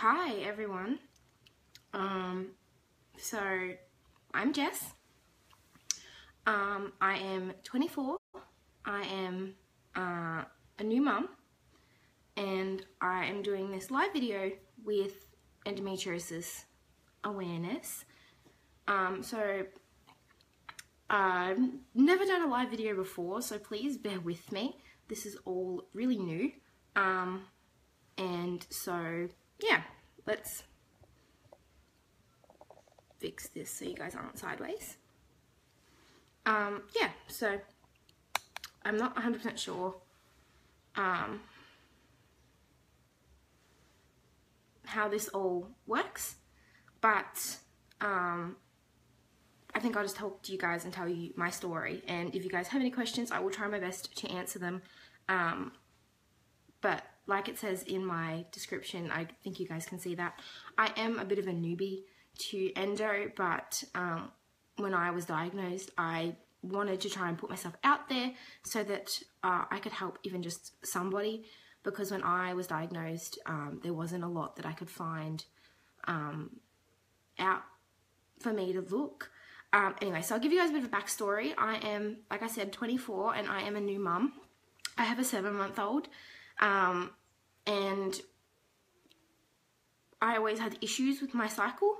Hi everyone. So I'm Jess. I am 24. I am a new mum, and I am doing this live video with endometriosis awareness. So I've never done a live video before, so please bear with me. This is all really new. And so yeah, let's fix this so you guys aren't sideways. Yeah, so I'm not 100% sure how this all works, but I think I'll just talk to you guys and tell you my story, and if you guys have any questions I will try my best to answer them. But like it says in my description, I think you guys can see that I am a bit of a newbie to endo, but when I was diagnosed I wanted to try and put myself out there so that I could help even just somebody, because when I was diagnosed there wasn't a lot that I could find out for me to look. Anyway, so I'll give you guys a bit of a backstory. I am, like I said, 24 and I am a new mum. I have a 7-month-old. And I always had issues with my cycle,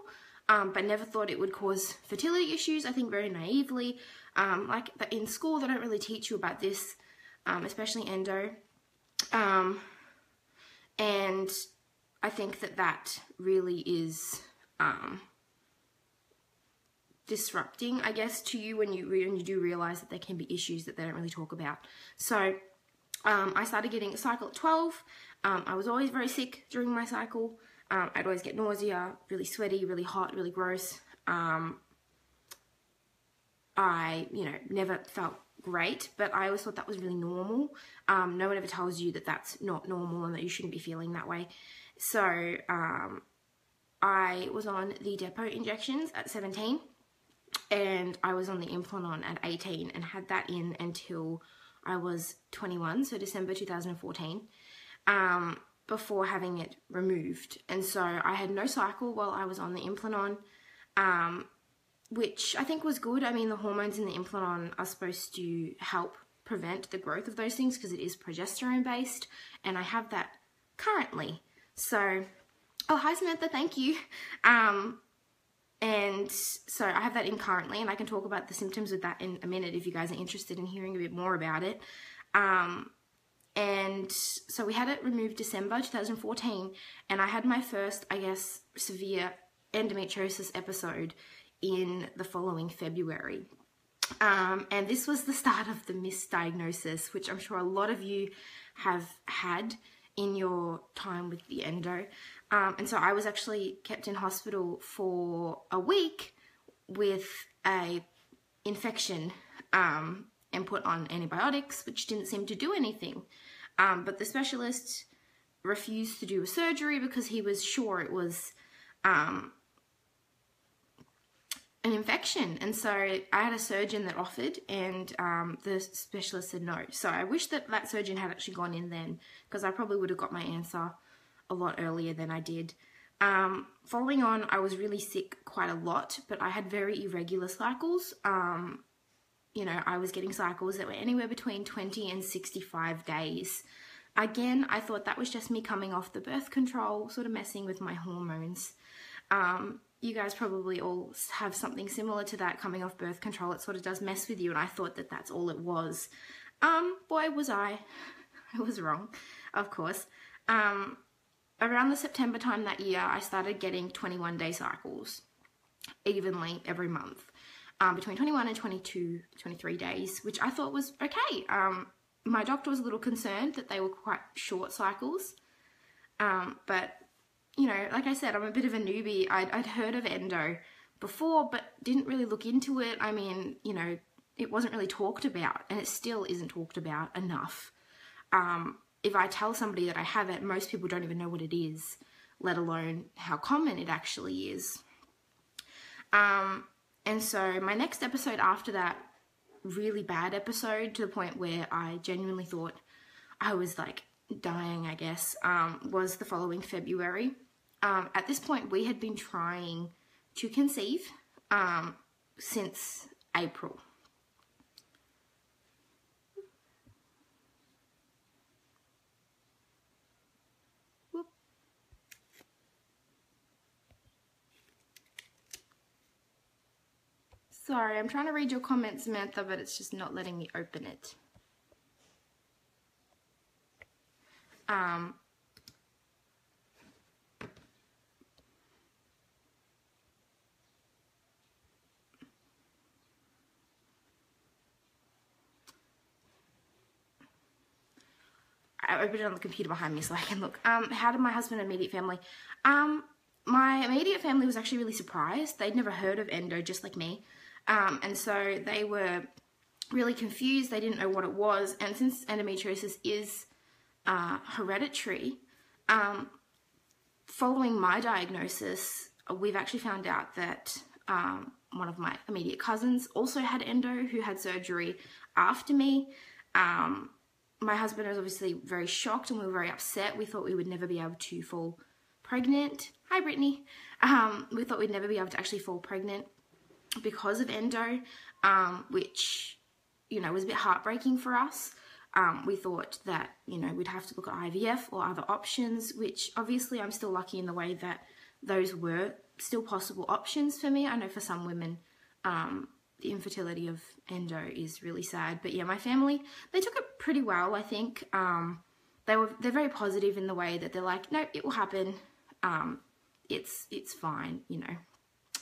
but never thought it would cause fertility issues. I think very naively, like in school they don't really teach you about this, especially endo, and I think that really is disrupting, I guess, to you when you do realize that there can be issues that they don't really talk about. So I started getting a cycle at 12. I was always very sick during my cycle. I'd always get nausea, really sweaty, really hot, really gross. I, never felt great, but I always thought that was really normal. No one ever tells you that that's not normal and that you shouldn't be feeling that way. So I was on the depot injections at 17, and I was on the Implanon at 18 and had that in until I was 21, so December 2014, before having it removed. And so I had no cycle while I was on the Implanon, which I think was good. I mean, the hormones in the Implanon are supposed to help prevent the growth of those things because it is progesterone based, and I have that currently. So, oh hi Samantha, thank you. And so I have that in currently, and I can talk about the symptoms with that in a minute if you guys are interested in hearing a bit more about it. And so we had it removed December 2014, and I had my first, I guess, severe endometriosis episode in the following February. And this was the start of the misdiagnosis, which I'm sure a lot of you have had in your time with the endo. And so I was actually kept in hospital for a week with a infection and put on antibiotics, which didn't seem to do anything. But the specialist refused to do a surgery because he was sure it was an infection. And so I had a surgeon that offered, and the specialist said no. So I wish that surgeon had actually gone in then, because I probably would have got my answer a lot earlier than I did. Following on, I was really sick quite a lot, but I had very irregular cycles. I was getting cycles that were anywhere between 20 and 65 days. Again, I thought that was just me coming off the birth control, sort of messing with my hormones. You guys probably all have something similar to that, coming off birth control. It sort of does mess with you, and I thought that that's all it was. Boy, was I was wrong, of course. Around the September time that year, I started getting 21-day cycles evenly every month, between 21 and 22, 23 days, which I thought was okay. My doctor was a little concerned that they were quite short cycles, but like I said, I'm a bit of a newbie. I'd heard of endo before, but didn't really look into it. I mean, it wasn't really talked about, and it still isn't talked about enough. If I tell somebody that I have it, most people don't even know what it is, let alone how common it actually is. And so my next episode after that really bad episode, to the point where I genuinely thought I was like dying, I guess, was the following February. At this point, we had been trying to conceive since April. Sorry, I'm trying to read your comments, Samantha, but it's just not letting me open it. I opened it on the computer behind me so I can look. How did my husband and immediate family? My immediate family was actually really surprised. They'd never heard of endo, just like me. And so they were really confused. They didn't know what it was. And since endometriosis is hereditary, following my diagnosis, we've actually found out that one of my immediate cousins also had endo, who had surgery after me. My husband was obviously very shocked and we were very upset. We thought we would never be able to fall pregnant. Hi, Brittany. We thought we'd never be able to actually fall pregnant because of endo, which, you know, was a bit heartbreaking for us. We thought that, you know, we'd have to look at IVF or other options, which obviously I'm still lucky in the way that those were still possible options for me. I know for some women, the infertility of endo is really sad. But yeah, my family, they took it pretty well, I think. They're very positive in the way that they're like, no, it will happen. It's fine, you know.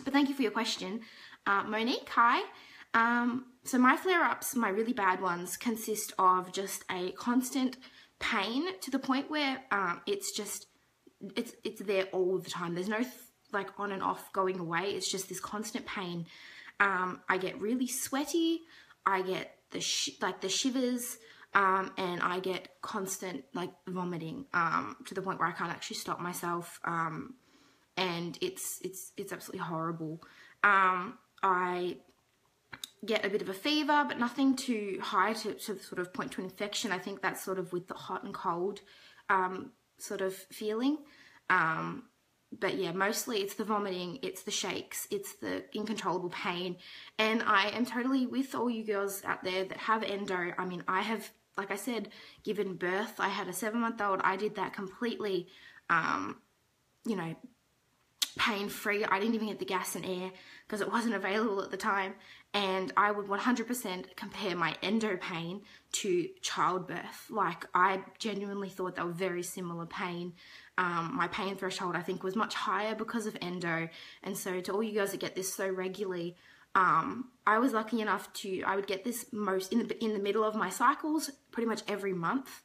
But thank you for your question. Monique, hi. So my flare-ups, my really bad ones, consist of just a constant pain to the point where it's there all the time. There's no like on and off going away. It's just this constant pain. I get really sweaty. I get the shivers, and I get constant like vomiting to the point where I can't actually stop myself. And it's absolutely horrible. I get a bit of a fever, but nothing too high to sort of point to infection. I think that's sort of with the hot and cold sort of feeling. But yeah, mostly it's the vomiting, it's the shakes, it's the uncontrollable pain. And I am totally with all you girls out there that have endo. I mean, I have, like I said, given birth. I had a 7-month-old. I did that completely, you know, pain-free. I didn't even get the gas and air because it wasn't available at the time. And I would 100% compare my endo pain to childbirth. Like, I genuinely thought they were very similar pain. My pain threshold, I think, was much higher because of endo. And so to all you guys that get this so regularly, I was lucky enough I would get this most in the middle of my cycles, pretty much every month.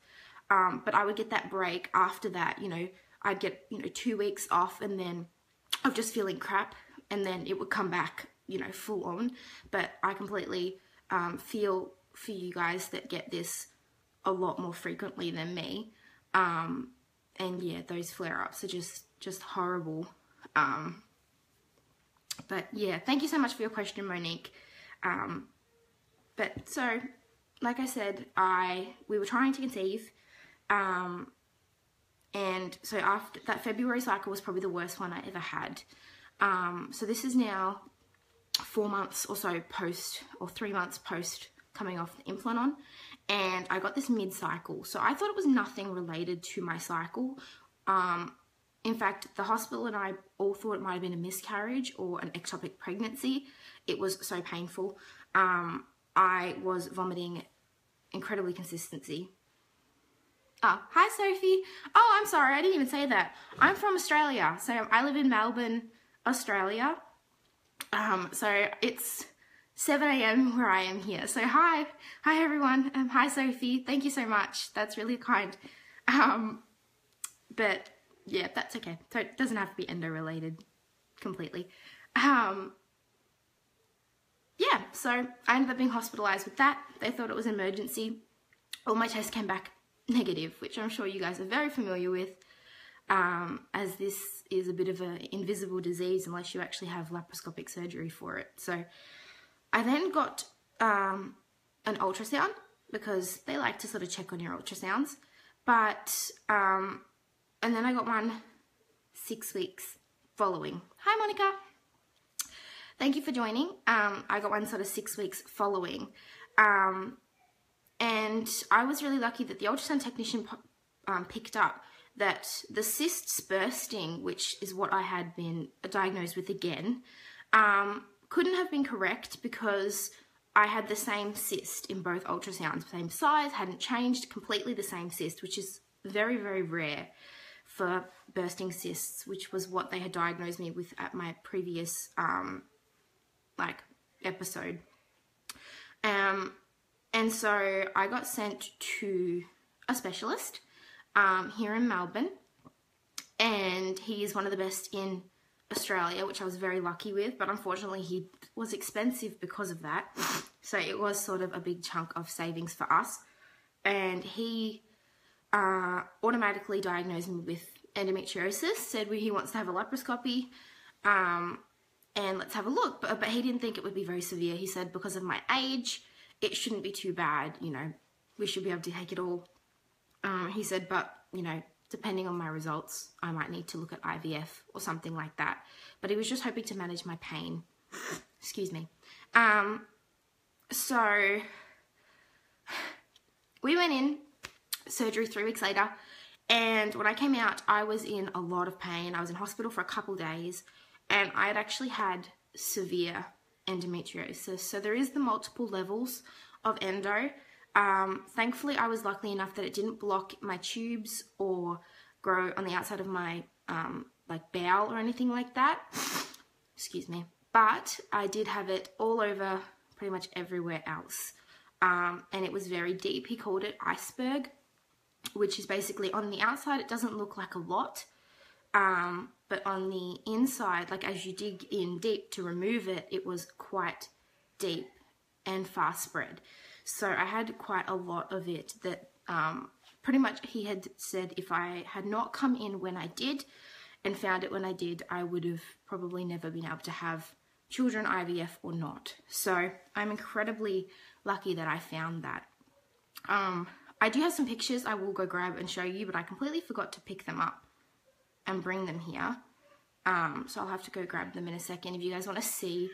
But I would get that break after that, you know, I'd get, you know, 2 weeks off and then of just feeling crap, and then it would come back, you know, full on. But I completely feel for you guys that get this a lot more frequently than me. And yeah, those flare-ups are just horrible. But yeah, thank you so much for your question, Monique. But so, like I said, we were trying to conceive. And so after that February cycle was probably the worst one I ever had. So this is now 4 months or so post, or 3 months post coming off the Implanon, and I got this mid-cycle. So I thought it was nothing related to my cycle. In fact, the hospital and I all thought it might have been a miscarriage or an ectopic pregnancy. It was so painful. I was vomiting incredibly consistency. Oh, hi Sophie. Oh, I'm sorry, I didn't even say that. I'm from Australia. So I live in Melbourne, Australia. So it's 7 AM where I am here. So hi everyone. Hi Sophie. Thank you so much. That's really kind. But yeah, that's okay. So it doesn't have to be endo related completely. Yeah, so I ended up being hospitalized with that. They thought it was an emergency. All my tests came back negative, which I'm sure you guys are very familiar with, as this is a bit of an invisible disease unless you actually have laparoscopic surgery for it. So I then got an ultrasound because they like to sort of check on your ultrasounds, but and then I got one 6 weeks following. Hi, Monica. Thank you for joining. I got one sort of 6 weeks following. And I was really lucky that the ultrasound technician picked up that the cysts bursting, which is what I had been diagnosed with again, couldn't have been correct because I had the same cyst in both ultrasounds, same size, hadn't changed, completely the same cyst, which is very, very rare for bursting cysts, which was what they had diagnosed me with at my previous episode. And so I got sent to a specialist here in Melbourne, and he is one of the best in Australia, which I was very lucky with, but unfortunately he was expensive because of that. So it was sort of a big chunk of savings for us. And he automatically diagnosed me with endometriosis, said he wants to have a laparoscopy, and let's have a look. But he didn't think it would be very severe. He said because of my age, it shouldn't be too bad, you know, we should be able to take it all. He said, but, you know, depending on my results, I might need to look at IVF or something like that. But he was just hoping to manage my pain. Excuse me. So we went in, surgery 3 weeks later, and when I came out, I was in a lot of pain. I was in hospital for a couple days, and I had actually had severe endometriosis. So there is the multiple levels of endo. Thankfully, I was lucky enough that it didn't block my tubes or grow on the outside of my like bowel or anything like that. Excuse me. But I did have it all over pretty much everywhere else. And it was very deep. He called it iceberg, which is basically on the outside, it doesn't look like a lot. But on the inside, like as you dig in deep to remove it, it was quite deep and far spread. So I had quite a lot of it that pretty much he had said if I had not come in when I did and found it when I did, I would have probably never been able to have children, IVF or not. So I'm incredibly lucky that I found that. I do have some pictures I will go grab and show you, but I completely forgot to pick them up and bring them here. So I'll have to go grab them in a second. If you guys want to see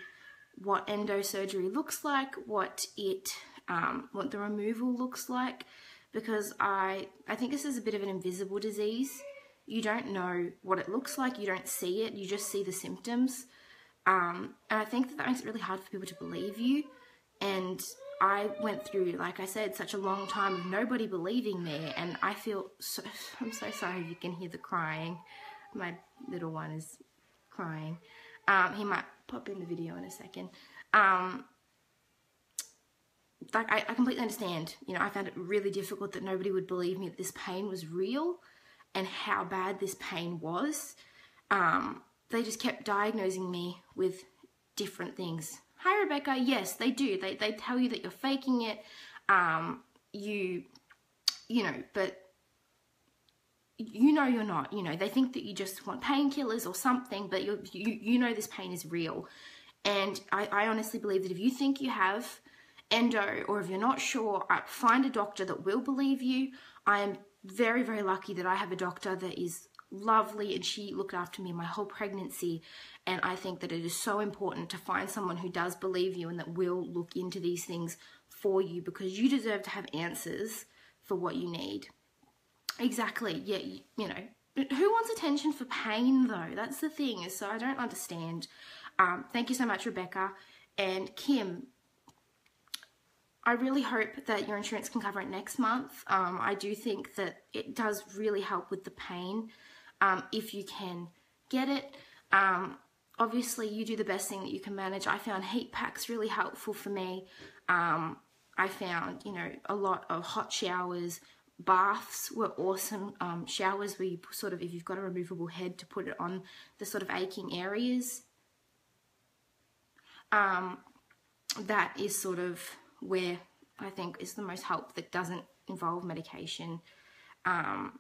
what endo surgery looks like, what the removal looks like, because I think this is a bit of an invisible disease. You don't know what it looks like, you don't see it, you just see the symptoms. And I think that makes it really hard for people to believe you. And I went through, like I said, such a long time of nobody believing me, and I feel so, I'm so sorry if you can hear the crying. My little one is crying. He might pop in the video in a second. Like I completely understand, you know, I found it really difficult that nobody would believe me that this pain was real and how bad this pain was. They just kept diagnosing me with different things. Hi, Rebecca. Yes, they do. They tell you that you're faking it. You know, but you know you're not. You know, they think that you just want painkillers or something, but you know this pain is real. And I honestly believe that if you think you have endo, or if you're not sure, find a doctor that will believe you. I am very, very lucky that I have a doctor that is lovely, and she looked after me my whole pregnancy. And I think that it is so important to find someone who does believe you and that will look into these things for you, because you deserve to have answers for what you need. Exactly. Yeah, you know, who wants attention for pain though? That's the thing. So I don't understand. Thank you so much, Rebecca. And Kim, I really hope that your insurance can cover it next month. I do think that it does really help with the pain if you can get it. Obviously, you do the best thing that you can manage. I found heat packs really helpful for me. I found, you know, a lot of hot showers. Baths were awesome. Showers where you sort of, if you've got a removable head, to put it on the sort of aching areas. That is sort of where I think is the most help that doesn't involve medication. I'm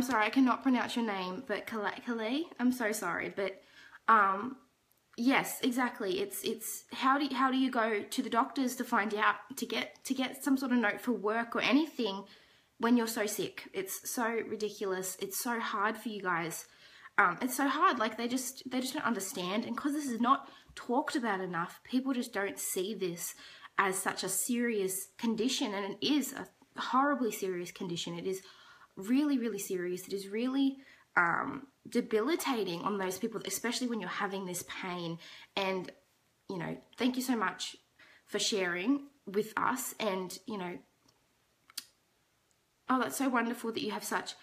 sorry, I cannot pronounce your name, but Calais, I'm so sorry, but yes, exactly. It's how do you go to the doctors to find out, to get some sort of note for work or anything, when you're so sick. It's so ridiculous. It's so hard for you guys. It's so hard. Like, they just don't understand. And because this is not talked about enough, people just don't see this as such a serious condition. And it is a horribly serious condition. It is really, really serious. It is really debilitating on those people, especially when you're having this pain. And, you know, thank you so much for sharing with us. And, you know, oh, that's so wonderful that you have such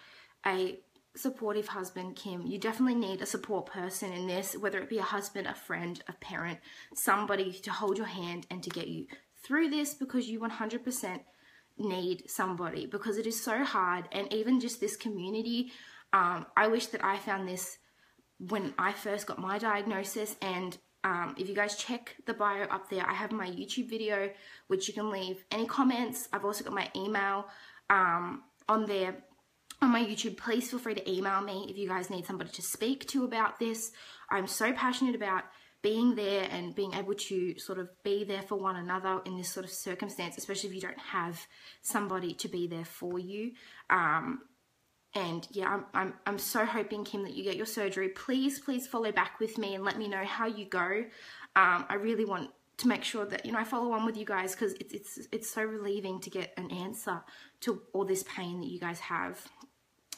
a supportive husband, Kim. You definitely need a support person in this, whether it be a husband, a friend, a parent, somebody to hold your hand and to get you through this, because you 100% need somebody, because it is so hard. And even just this community, I wish that I found this when I first got my diagnosis. And if you guys check the bio up there, I have my YouTube video, which you can leave any comments. I've also got my email on there on my YouTube. Please feel free to email me if you guys need somebody to speak to about this. I'm so passionate about being there and being able to sort of be there for one another in this sort of circumstance, especially if you don't have somebody to be there for you. And yeah, I'm so hoping, Kim, that you get your surgery. Please follow back with me and let me know how you go. I really want to make sure that, you know, I follow on with you guys, because it's so relieving to get an answer to all this pain that you guys have.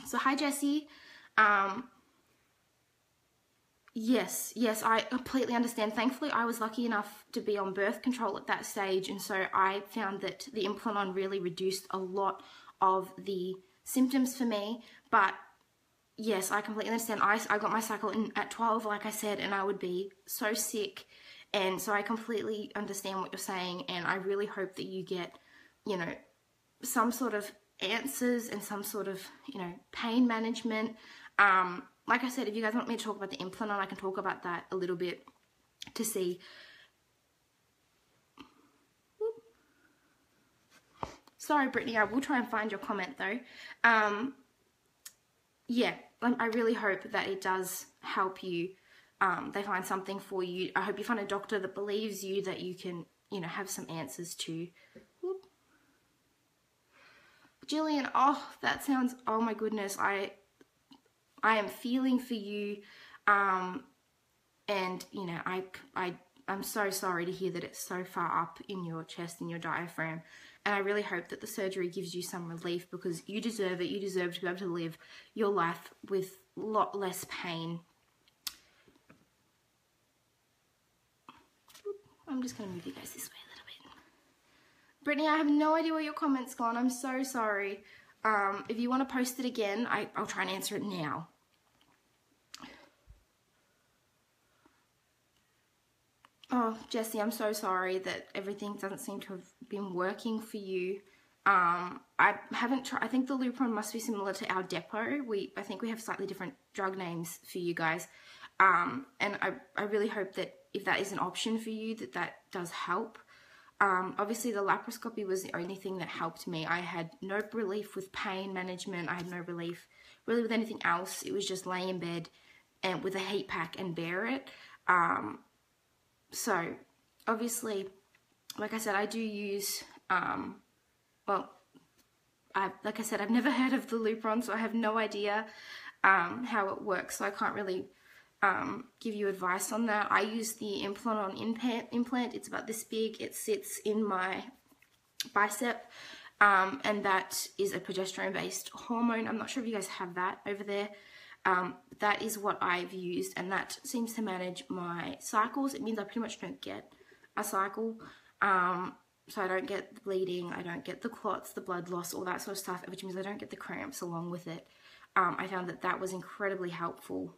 So hi, Jessie. Yes, I completely understand. Thankfully, I was lucky enough to be on birth control at that stage, and so I found that the implant really reduced a lot of the symptoms for me. But yes, I completely understand. I got my cycle in at 12, like I said, and I would be so sick. And so I completely understand what you're saying, and I really hope that you get, you know, some sort of answers and some sort of, you know, pain management. Like I said, if you guys want me to talk about the implant, I can talk about that a little bit to see. Sorry, Brittany, I will try and find your comment though. Yeah, I really hope that it does help you. They find something for you. I hope you find a doctor that believes you, that you can, you know, have some answers to. Whoop. Jillian, oh, that sounds, oh my goodness, I am feeling for you. And, you know, I'm so sorry to hear that it's so far up in your chest and your diaphragm. And I really hope that the surgery gives you some relief, because you deserve it. You deserve to be able to live your life with a lot less pain. I'm just going to move you guys this way a little bit. Brittany, I have no idea where your comment's gone. I'm so sorry. If you want to post it again, I'll try and answer it now. Oh, Jessie, I'm so sorry that everything doesn't seem to have been working for you. I haven't tried. I think the Lupron must be similar to our depot. I think we have slightly different drug names for you guys. And I really hope that if that is an option for you, that does help. Obviously, the laparoscopy was the only thing that helped me. I had no relief with pain management. I had no relief really with anything else. It was just lay in bed and with a heat pack and bear it. So, obviously, like I said, I do use, well, like I said, I've never heard of the Lupron, so I have no idea how it works, so I can't really give you advice on that. I use the Implanon implant. It's about this big. It sits in my bicep, and that is a progesterone-based hormone. I'm not sure if you guys have that over there. That is what I've used, and that seems to manage my cycles. It means I pretty much don't get a cycle, so I don't get the bleeding, I don't get the clots, the blood loss, all that sort of stuff, which means I don't get the cramps along with it. I found that was incredibly helpful.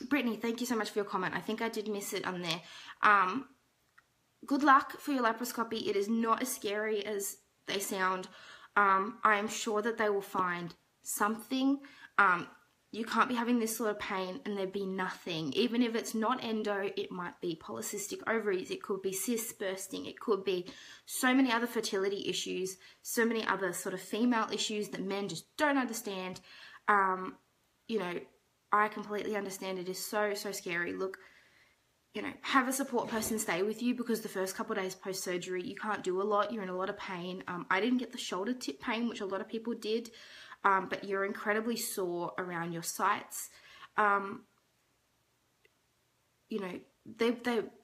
Brittany, thank you so much for your comment. I think I did miss it on there. Good luck for your laparoscopy. It is not as scary as they sound. I am sure that they will find something. You can't be having this sort of pain and there be nothing. Even if it's not endo, it might be polycystic ovaries. It could be cysts bursting. It could be so many other fertility issues, so many other sort of female issues that men just don't understand. You know, I completely understand it is so scary. Look, you know, have a support person stay with you, because the first couple of days post-surgery, you can't do a lot. You're in a lot of pain. I didn't get the shoulder tip pain, which a lot of people did, but you're incredibly sore around your sites. You know,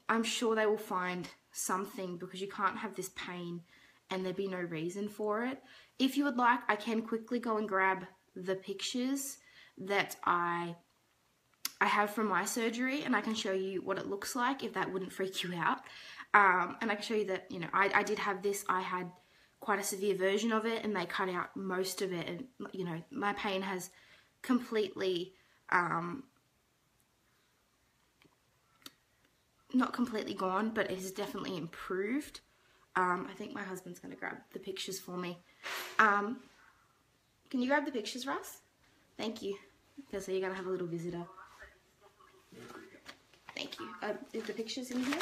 I'm sure they will find something, because you can't have this pain and there'd be no reason for it. If you would like, I can quickly go and grab the pictures that I have from my surgery, and I can show you what it looks like, if that wouldn't freak you out. And I can show you that, you know, I did have this. I had quite a severe version of it, and they cut out most of it, and, you know, my pain has completely, not completely gone, but it has definitely improved. I think my husband's going to grab the pictures for me. Can you grab the pictures, Russ? Thank you. Okay, so you're going to have a little visitor. Thank you. Is the pictures in here?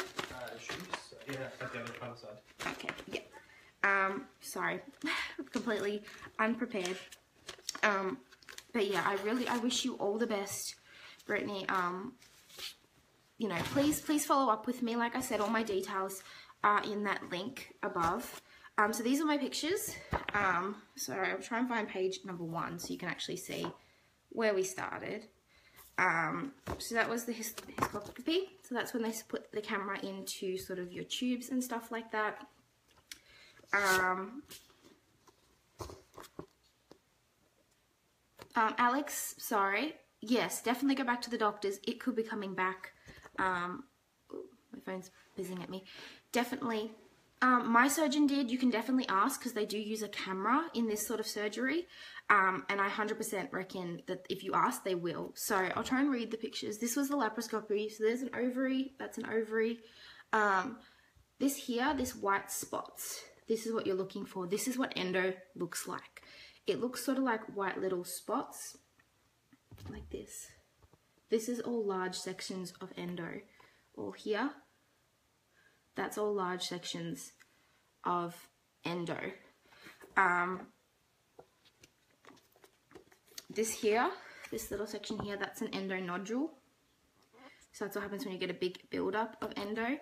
Yeah, at the other side. Okay, yeah. Sorry. Completely unprepared. But yeah, I wish you all the best, Brittany. You know, please follow up with me. Like I said, all my details are in that link above. So these are my pictures. So I'll try and find page number 1 so you can actually see where we started. So that was the hysteroscopy. So that's when they put the camera into sort of your tubes and stuff like that. Alex, sorry. Yes, definitely go back to the doctors. It could be coming back. My phone's buzzing at me. Definitely. My surgeon did. You can definitely ask, because they do use a camera in this sort of surgery. And I 100% reckon that if you ask, they will. So I'll try and read the pictures. This was the laparoscopy. So there's an ovary. That's an ovary. This here, this white spots. This is what you're looking for. This is what endo looks like. It looks sort of like white little spots. Like this. This is all large sections of endo. All here. That's all large sections of endo. This here, this little section here, that's an endo nodule. So that's what happens when you get a big buildup of endo.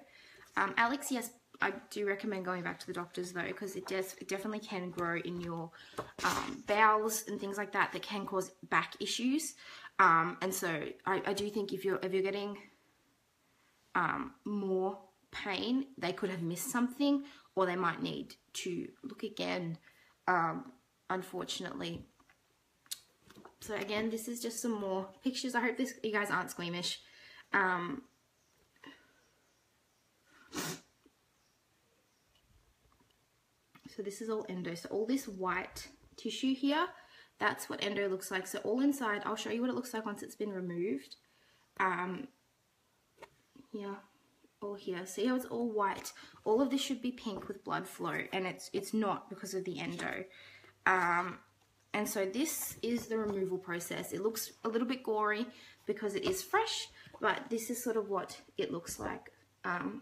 Alex, yes, I do recommend going back to the doctors though, because it definitely can grow in your bowels and things like that can cause back issues. And so I do think if you're getting more pain, they could have missed something, or they might need to look again, unfortunately. So again, this is just some more pictures. I hope you guys aren't squeamish. So this is all endo. So all this white tissue here, that's what endo looks like. So all inside, I'll show you what it looks like once it's been removed. Here, all here. See how it's all white? All of this should be pink with blood flow, and it's not because of the endo. And so this is the removal process. It looks a little bit gory because it is fresh, but this is sort of what it looks like.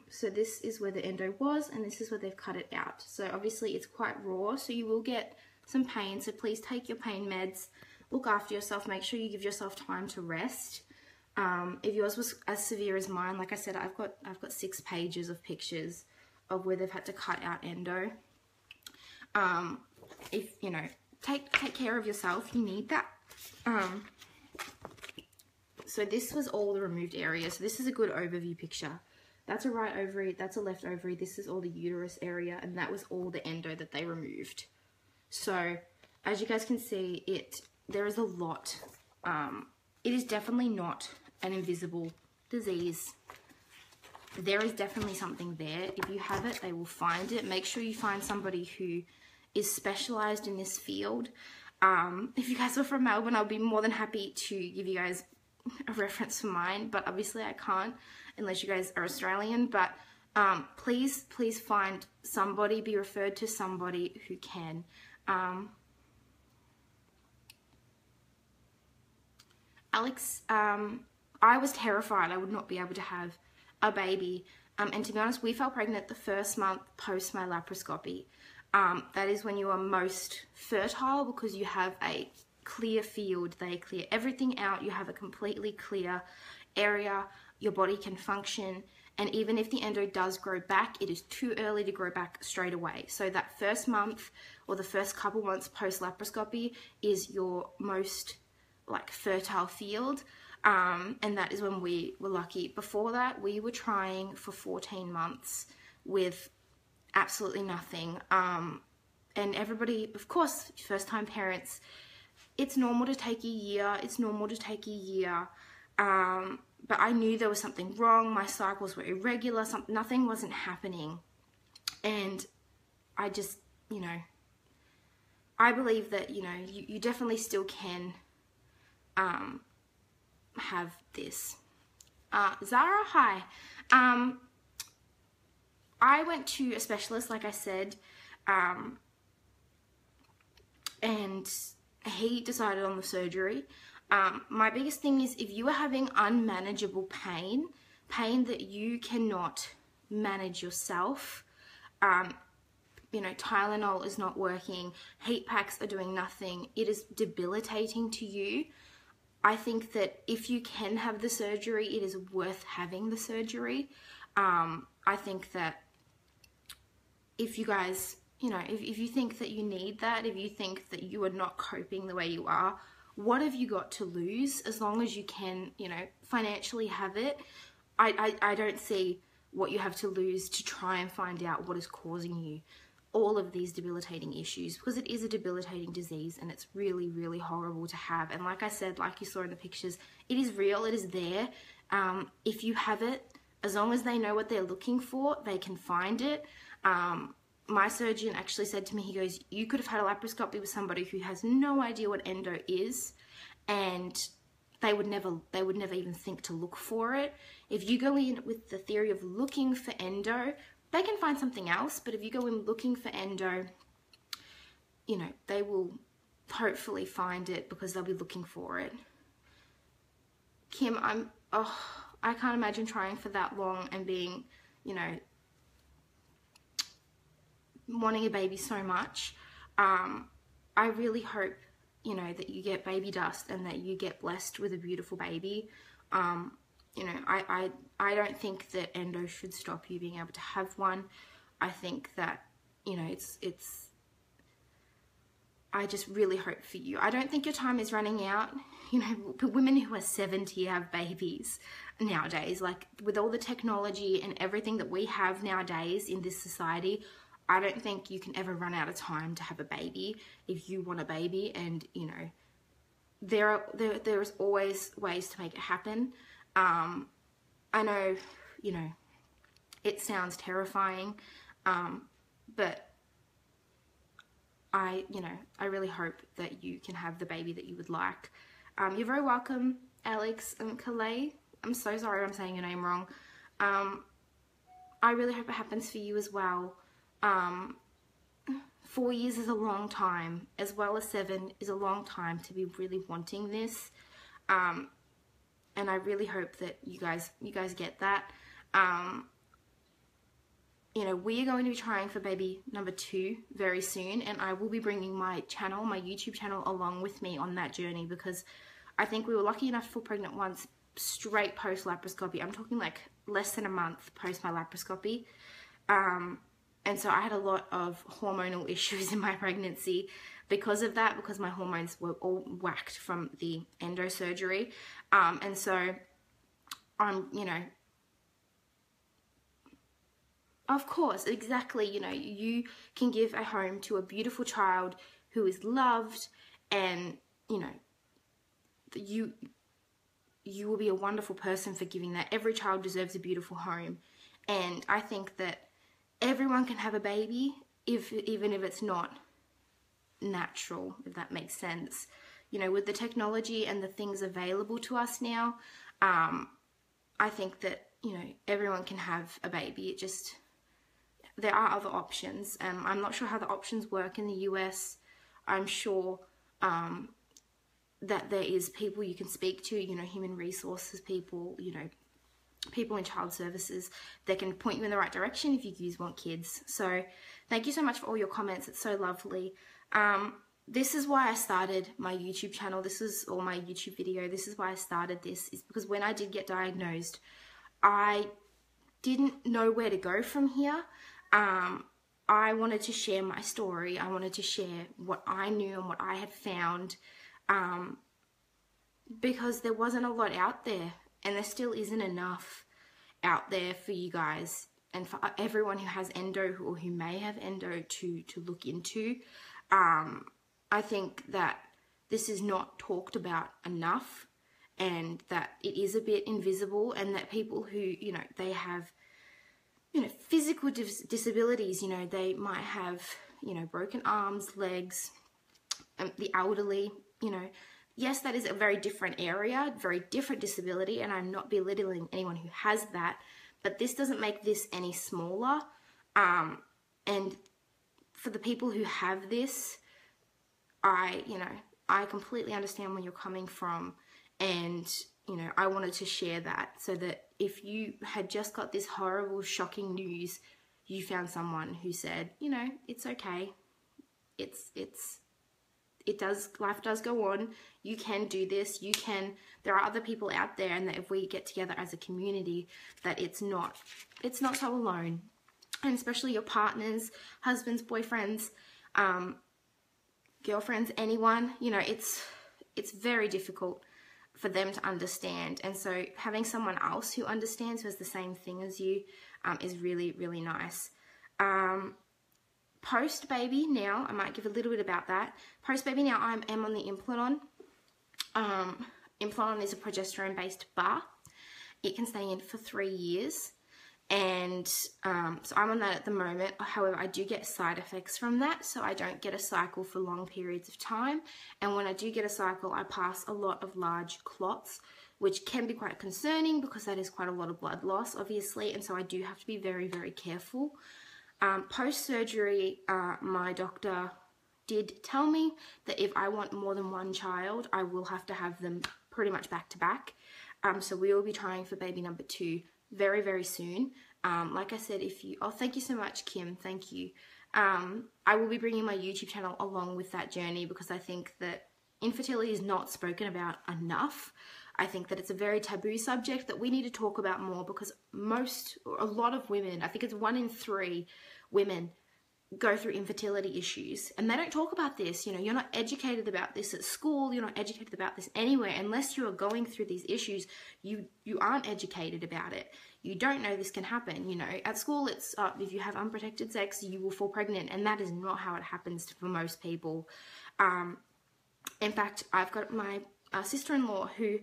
So this is where the endo was, and this is where they've cut it out. So obviously it's quite raw, so you will get some pain. So please take your pain meds, look after yourself, make sure you give yourself time to rest. If yours was as severe as mine, like I said, I've got 6 pages of pictures of where they've had to cut out endo. If you know, take care of yourself. You need that. So this was all the removed areas. So this is a good overview picture. That's a right ovary, that's a left ovary, this is all the uterus area, and that was all the endo that they removed. So, as you guys can see, there is a lot. It is definitely not an invisible disease. There is definitely something there. If you have it, they will find it. Make sure you find somebody who is specialised in this field. If you guys are from Melbourne, I'll be more than happy to give you guys a reference for mine, but obviously I can't unless you guys are Australian. But please find somebody, be referred to somebody who can. Alex, I was terrified I would not be able to have a baby, and to be honest, we fell pregnant the first month post my laparoscopy. That is when you are most fertile, because you have a clear field. They clear everything out. You have a completely clear area. Your body can function. And even if the endo does grow back, it is too early to grow back straight away. So that first month or the first couple months post laparoscopy is your most like fertile field. And that is when we were lucky. Before that, we were trying for 14 months with absolutely nothing. And everybody, of course, first-time parents, it's normal to take a year. It's normal to take a year. But I knew there was something wrong. My cycles were irregular. Nothing wasn't happening. And I just, you know, I believe that, you know, you definitely still can have this. Zara, hi. I went to a specialist, like I said, and he decided on the surgery. My biggest thing is if you are having unmanageable pain that you cannot manage yourself, you know, Tylenol is not working, heat packs are doing nothing, it is debilitating to you, I think that if you can have the surgery, it is worth having the surgery. I think that if you guys, you know, if you think that you need that, if you think that you are not coping the way you are, what have you got to lose? As long as you can, you know, financially have it, I don't see what you have to lose to try and find out what is causing you all of these debilitating issues, because it is a debilitating disease and it's really, really horrible to have. And like I said, like you saw in the pictures, it is real, it is there. If you have it, as long as they know what they're looking for, they can find it. My surgeon actually said to me, he goes, you could have had a laparoscopy with somebody who has no idea what endo is, and they would never even think to look for it. If you go in with the theory of looking for endo, they can find something else, but if you go in looking for endo, you know, they will hopefully find it because they'll be looking for it. Kim, I can't imagine trying for that long and being, you know, wanting a baby so much. I really hope, you know, that you get baby dust and that you get blessed with a beautiful baby. You know, I don't think that endo should stop you being able to have one. I think that, you know, I just really hope for you. I don't think your time is running out. You know, women who are 70 have babies nowadays. Like, with all the technology and everything that we have nowadays in this society, I don't think you can ever run out of time to have a baby if you want a baby. And, you know, there's always ways to make it happen. I know, you know, it sounds terrifying, but I really hope that you can have the baby that you would like. You're very welcome, Alex and Calais. I'm so sorry I'm saying your name wrong. I really hope it happens for you as well. 4 years is a long time, as well as 7 is a long time to be really wanting this. And I really hope that you guys get that. You know, we are going to be trying for baby number 2 very soon, and I will be bringing my channel, my YouTube channel, along with me on that journey, because I think we were lucky enough to fall pregnant once straight post laparoscopy. I'm talking like less than a month post my laparoscopy. And so I had a lot of hormonal issues in my pregnancy because of that, because my hormones were all whacked from the endo surgery. And so I'm, you know, of course, exactly, you know, you can give a home to a beautiful child who is loved, and, you know, you will be a wonderful person for giving that. Every child deserves a beautiful home. And I think that everyone can have a baby, even if it's not natural, if that makes sense. You know, with the technology and the things available to us now, I think that, you know, everyone can have a baby. It just, there are other options. I'm not sure how the options work in the US. I'm sure that there is people you can speak to, you know, human resources people, you know, people in child services that can point you in the right direction if you want kids. So thank you so much for all your comments. It's so lovely. this is why I started my YouTube channel. This is all my YouTube video. This is why I started this, is because when I did get diagnosed, I didn't know where to go from here. I wanted to share my story. I wanted to share what I knew and what I had found, because there wasn't a lot out there, and there still isn't enough out there for you guys and for everyone who has endo or who may have endo to look into. I think that this is not talked about enough, and that it is a bit invisible, and that people who, you know, they have, you know, physical disabilities, you know, they might have, you know, broken arms, legs, the elderly, you know, yes, that is a very different area, very different disability, and I'm not belittling anyone who has that, but this doesn't make this any smaller. And for the people who have this, I completely understand where you're coming from, and, you know, I wanted to share that so that if you had just got this horrible, shocking news, you found someone who said, you know, it's okay. Life does go on. You can do this. There are other people out there, and that if we get together as a community, that it's not so alone. And especially your partners, husbands, boyfriends, girlfriends, anyone, you know, it's very difficult for them to understand. And so having someone else who understands, who has the same thing as you, is really, really nice. Post-baby now, I might give a little bit about that. Post-baby now, I am on the Implanon. Implanon is a progesterone-based bar. It can stay in for 3 years. And so I'm on that at the moment. However, I do get side effects from that, so I don't get a cycle for long periods of time. And when I do get a cycle, I pass a lot of large clots, which can be quite concerning because that is quite a lot of blood loss, obviously. And so I do have to be very, very careful. Post-surgery, my doctor did tell me that if I want more than one child, I will have to have them pretty much back to back. So we will be trying for baby number 2 very, very soon. Like I said, thank you so much, Kim, thank you. I will be bringing my YouTube channel along with that journey, because I think that infertility is not spoken about enough. I think that it's a very taboo subject that we need to talk about more, because a lot of women, I think it's 1 in 3 women, go through infertility issues, and they don't talk about this. You know, you're not educated about this at school, you're not educated about this anywhere. Unless you are going through these issues, you aren't educated about it. You don't know this can happen. You know, at school it's if you have unprotected sex, you will fall pregnant, and that is not how it happens for most people. In fact, I've got my sister-in-law who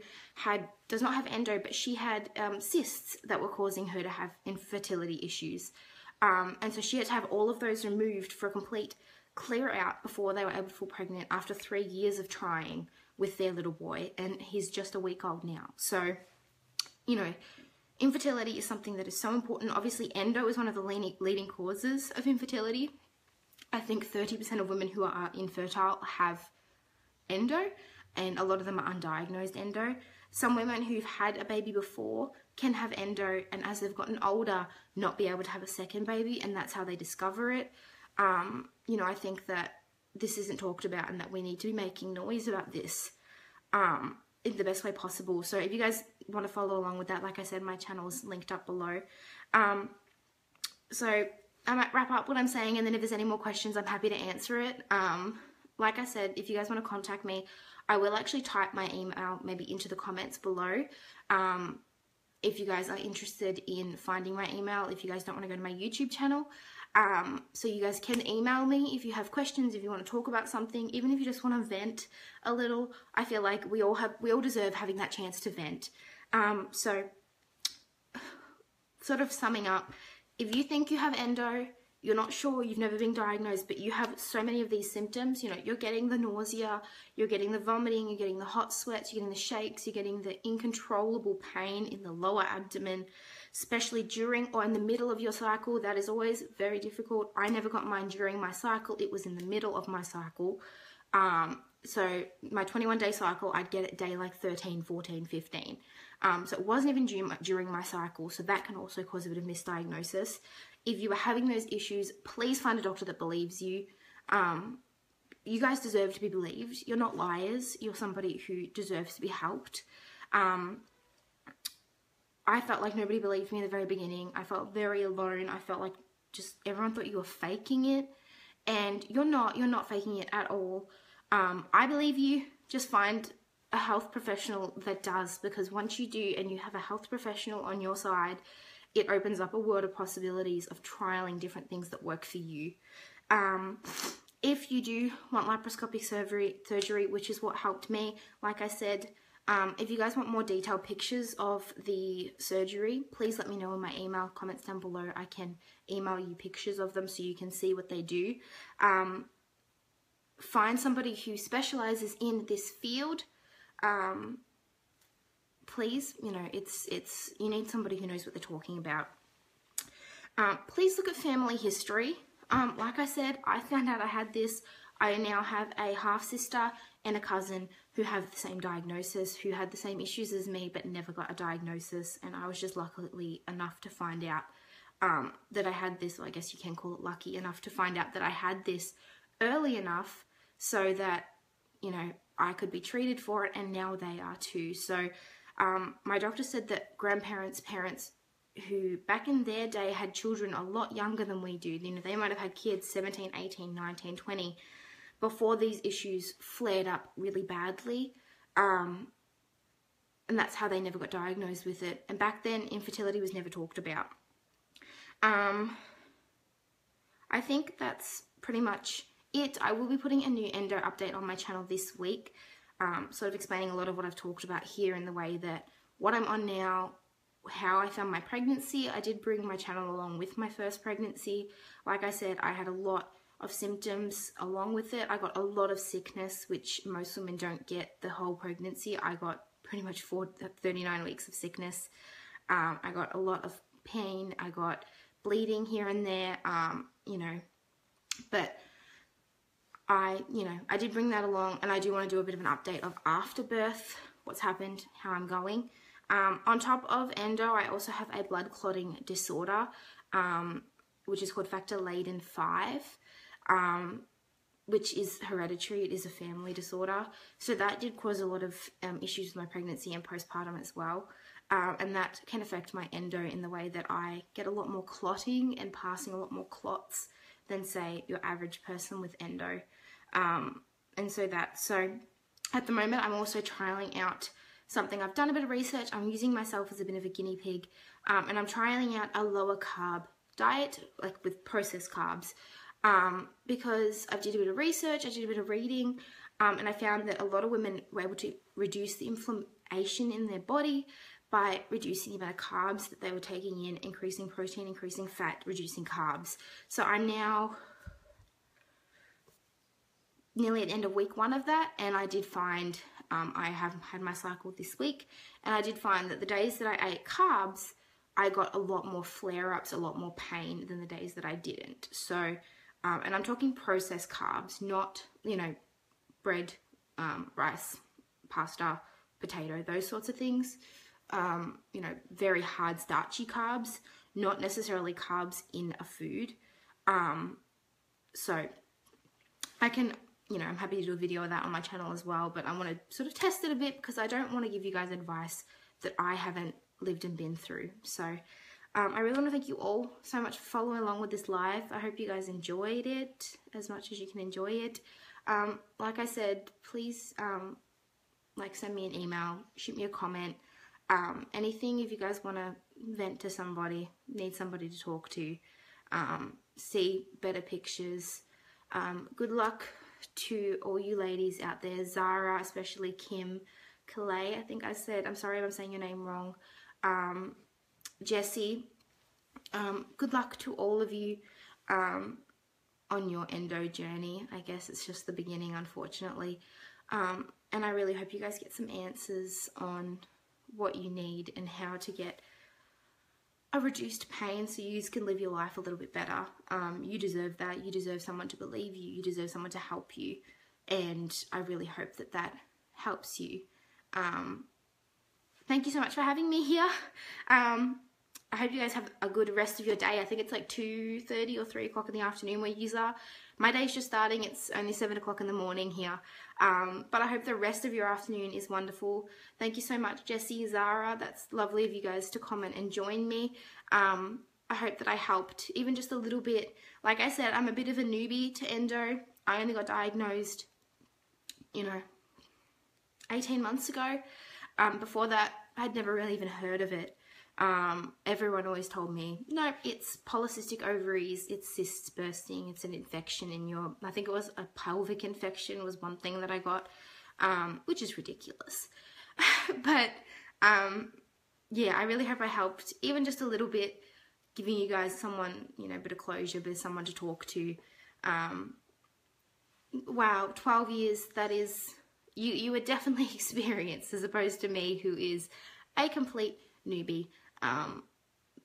does not have endo, but she had cysts that were causing her to have infertility issues. And so she had to have all of those removed for a complete clear out before they were able to fall pregnant, after 3 years of trying with their little boy, and he's just a week old now. So, you know, infertility is something that is so important. Obviously, endo is one of the leading causes of infertility. I think 30% of women who are infertile have endo, and a lot of them are undiagnosed endo. Some women who've had a baby before can have endo, and as they've gotten older, not be able to have a second baby, and that's how they discover it. You know, I think that this isn't talked about, and that we need to be making noise about this in the best way possible. So if you guys want to follow along with that, like I said, my channel is linked up below. So I might wrap up what I'm saying, and then if there's any more questions, I'm happy to answer it. Like I said, if you guys want to contact me, I will actually type my email maybe into the comments below. If you guys are interested in finding my email, if you guys don't want to go to my YouTube channel. So you guys can email me if you have questions, if you want to talk about something, even if you just want to vent a little. I feel like we all deserve having that chance to vent. So sort of summing up, if you think you have endo, you're not sure, you've never been diagnosed, but you have so many of these symptoms, you know, you're getting the nausea, you're getting the vomiting, you're getting the hot sweats, you're getting the shakes, you're getting the uncontrollable pain in the lower abdomen, especially during or in the middle of your cycle. That is always very difficult. I never got mine during my cycle. It was in the middle of my cycle. So my 21-day cycle, I'd get it day like 13, 14, 15. So it wasn't even during my cycle. So that can also cause a bit of misdiagnosis. If you are having those issues, please find a doctor that believes you. you guys deserve to be believed. You're not liars. You're somebody who deserves to be helped. I felt like nobody believed me at the very beginning. I felt very alone. I felt like just everyone thought you were faking it, and you're not faking it at all. I believe you. Just find a health professional that does, because once you do and you have a health professional on your side, it opens up a world of possibilities of trialing different things that work for you. If you do want laparoscopic surgery, which is what helped me, like I said, if you guys want more detailed pictures of the surgery, please let me know in my email comments down below. I can email you pictures of them so you can see what they do. Find somebody who specializes in this field. Please, you know, you need somebody who knows what they're talking about. Please look at family history. Like I said, I found out I had this. I now have a half-sister and a cousin who have the same diagnosis, who had the same issues as me, but never got a diagnosis. And I was just lucky enough to find out that I had this, or I guess you can call it lucky enough to find out that I had this early enough so that, you know, I could be treated for it, and now they are too. So my doctor said that parents who back in their day had children a lot younger than we do, you know, they might have had kids 17, 18, 19, 20, before these issues flared up really badly. And that's how they never got diagnosed with it. And back then, infertility was never talked about. I think that's pretty much it. I will be putting a new endo update on my channel this week, sort of explaining a lot of what I've talked about here in the way that what I'm on now, how I found my pregnancy. I did bring my channel along with my first pregnancy. Like I said, I had a lot of symptoms along with it. I got a lot of sickness, which most women don't get the whole pregnancy. I got pretty much 39 weeks of sickness. I got a lot of pain. I got bleeding here and there, you know, but I did bring that along, and I do want to do a bit of an update of after birth, what's happened, how I'm going. On top of endo, I also have a blood clotting disorder, which is called factor Leiden 5, which is hereditary. It is a family disorder. So that did cause a lot of issues with my pregnancy and postpartum as well. And that can affect my endo in the way that I get a lot more clotting and passing a lot more clots than, say, your average person with endo. So at the moment, I'm also trialing out something. I've done a bit of research. I'm using myself as a bit of a guinea pig, and I'm trialing out a lower carb diet, like with processed carbs, because I did a bit of research, I did a bit of reading, and I found that a lot of women were able to reduce the inflammation in their body by reducing the amount of carbs that they were taking in, increasing protein, increasing fat, reducing carbs. So I'm now nearly at the end of week 1 of that, and I did find, I have had my cycle this week, and I did find that the days that I ate carbs, I got a lot more flare-ups, a lot more pain than the days that I didn't. So, and I'm talking processed carbs, not, you know, bread, rice, pasta, potato, those sorts of things. You know, very hard starchy carbs, not necessarily carbs in a food. So I can, you know, I'm happy to do a video of that on my channel as well, but I want to sort of test it a bit because I don't want to give you guys advice that I haven't lived and been through. So I really want to thank you all so much for following along with this live. I hope you guys enjoyed it as much as you can enjoy it. Like I said, please like send me an email, shoot me a comment, anything if you guys want to vent to somebody, need somebody to talk to, see better pictures. Good luck to all you ladies out there, Zara, especially Kim, Kalei, I think I said, I'm sorry if I'm saying your name wrong, Jessie, good luck to all of you on your endo journey. I guess it's just the beginning, unfortunately, and I really hope you guys get some answers on what you need and how to get a reduced pain so you can live your life a little bit better. You deserve that. You deserve someone to believe you. You deserve someone to help you. And I really hope that that helps you. Thank you so much for having me here. I hope you guys have a good rest of your day. I think it's like 2:30 or 3 o'clock in the afternoon where you are. My day's just starting. It's only 7 o'clock in the morning here. But I hope the rest of your afternoon is wonderful. Thank you so much, Jessie, Zara. That's lovely of you guys to comment and join me. I hope that I helped even just a little bit. Like I said, I'm a bit of a newbie to endo. I only got diagnosed, 18 months ago. Before that, I'd never really even heard of it. Everyone always told me, no, it's polycystic ovaries, it's cysts bursting, it's an infection in your, I think it was a pelvic infection was one thing that I got, which is ridiculous. But, yeah, I really hope I helped, even just a little bit, giving you guys someone, a bit of closure, but someone to talk to. Wow, 12 years, that is, you were definitely experienced as opposed to me, who is a complete newbie.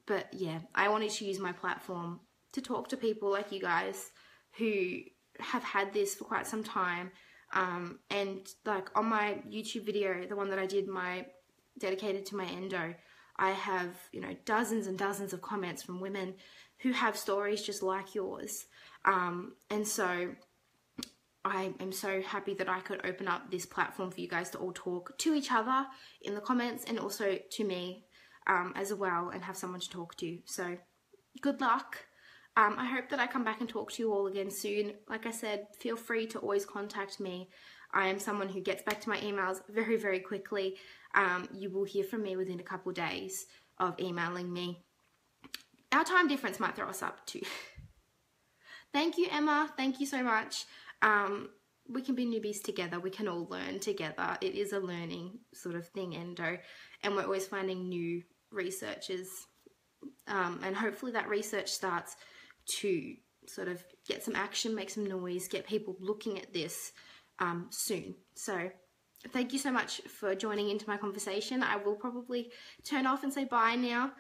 But yeah, I wanted to use my platform to talk to people like you guys who have had this for quite some time. And like on my YouTube video, the one that I did, dedicated to my endo, I have, dozens and dozens of comments from women who have stories just like yours. And so I am so happy that I could open up this platform for you guys to all talk to each other in the comments and also to me as well, and have someone to talk to. So good luck. I hope that I come back and talk to you all again soon. Like I said, feel free to always contact me. I am someone who gets back to my emails very, very quickly. You will hear from me within a couple days of emailing me. Our time difference might throw us up too. Thank you, Emma. Thank you so much. We can be newbies together. We can all learn together. It is a learning sort of thing, endo, and we're always finding new researchers. And hopefully that research starts to sort of get some action, make some noise, get people looking at this soon. So thank you so much for joining into my conversation. I will probably turn off and say bye now,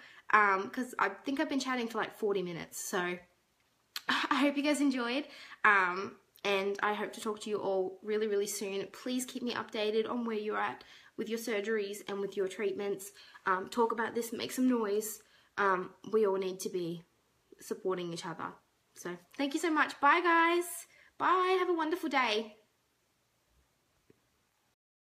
because I think I've been chatting for like 40 minutes. So I hope you guys enjoyed. And I hope to talk to you all really, really soon. Please keep me updated on where you're at with your surgeries and with your treatments. Talk about this, make some noise. We all need to be supporting each other. So thank you so much. Bye, guys. Bye. Have a wonderful day.